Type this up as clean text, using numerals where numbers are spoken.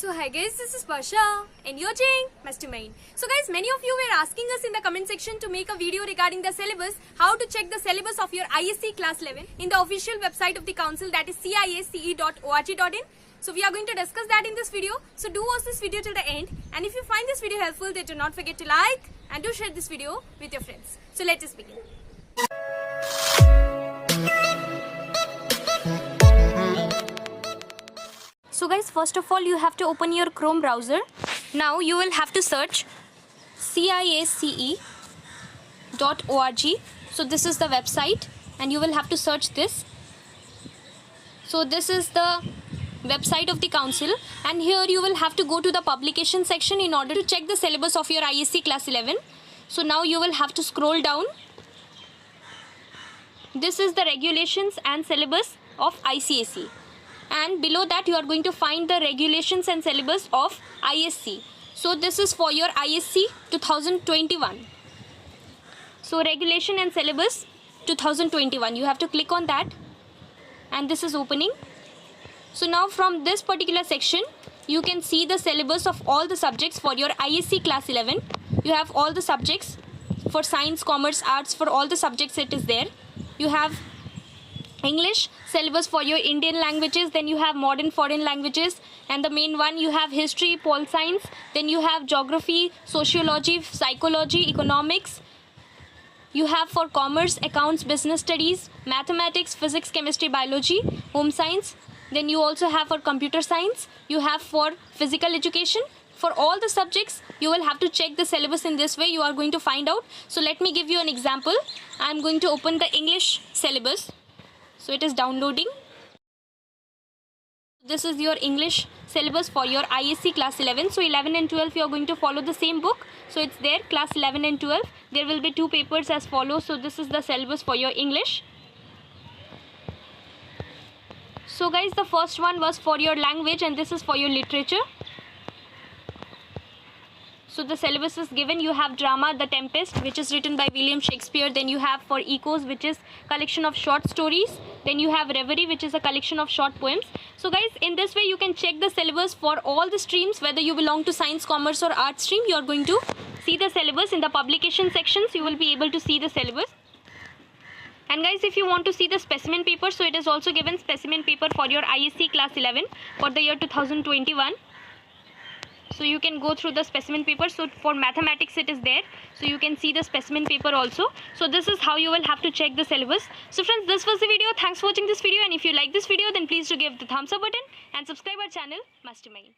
So hi guys, this is Pasha and you're watching Mastermind. So guys, many of you were asking us in the comment section to make a video regarding the syllabus, how to check the syllabus of your ISC class 11 in the official website of the council, that is cisce.org.in. So we are going to discuss that in this video. So do watch this video till the end, and if you find this video helpful, then do not forget to like and do share this video with your friends. So let us begin. So guys, first of all you have to open your Chrome browser. Now you will have to search cisce.org. So this is the website and you will have to search this. So this is the website of the council, and here you will have to go to the publication section in order to check the syllabus of your ISC class 11. So now you will have to scroll down. This is the regulations and syllabus of ICSE. And below that you are going to find the regulations and syllabus of ISC. So this is for your ISC 2021. So regulation and syllabus 2021, you have to click on that, and this is opening. So now from this particular section you can see the syllabus of all the subjects for your ISC class 11. You have all the subjects for science, commerce, arts, for all the subjects it is there. You have English syllabus for your Indian languages, then you have modern foreign languages, and the main one you have history, pol science, then you have geography, sociology, psychology, economics. You have for commerce, accounts, business studies, mathematics, physics, chemistry, biology, home science. Then you also have for computer science. You have for physical education. For all the subjects you will have to check the syllabus in this way. You are going to find out. So let me give you an example. I am going to open the English syllabus. So it is downloading. This is your English syllabus for your ISC class 11. So 11 and 12 you are going to follow the same book. So it's there, class 11 and 12. There will be two papers as follows. So this is the syllabus for your English. So guys, the first one was for your language and this is for your literature. So the syllabus is given. You have drama, The Tempest, which is written by William Shakespeare. Then you have for ecos, which is collection of short stories. Then you have reverie, which is a collection of short poems. So guys, in this way you can check the syllabus for all the streams, whether you belong to science, commerce or art stream. You are going to see the syllabus in the publication sections. You will be able to see the syllabus. And guys, if you want to see the specimen paper, so it is also given specimen paper for your ISC class 11 for the year 2021. So you can go through the specimen paper. So for mathematics it is there. So you can see the specimen paper also. So this is how you will have to check the syllabus. So friends, this was the video. Thanks for watching this video. And if you like this video, then please do give the thumbs up button and subscribe our channel Mastermind.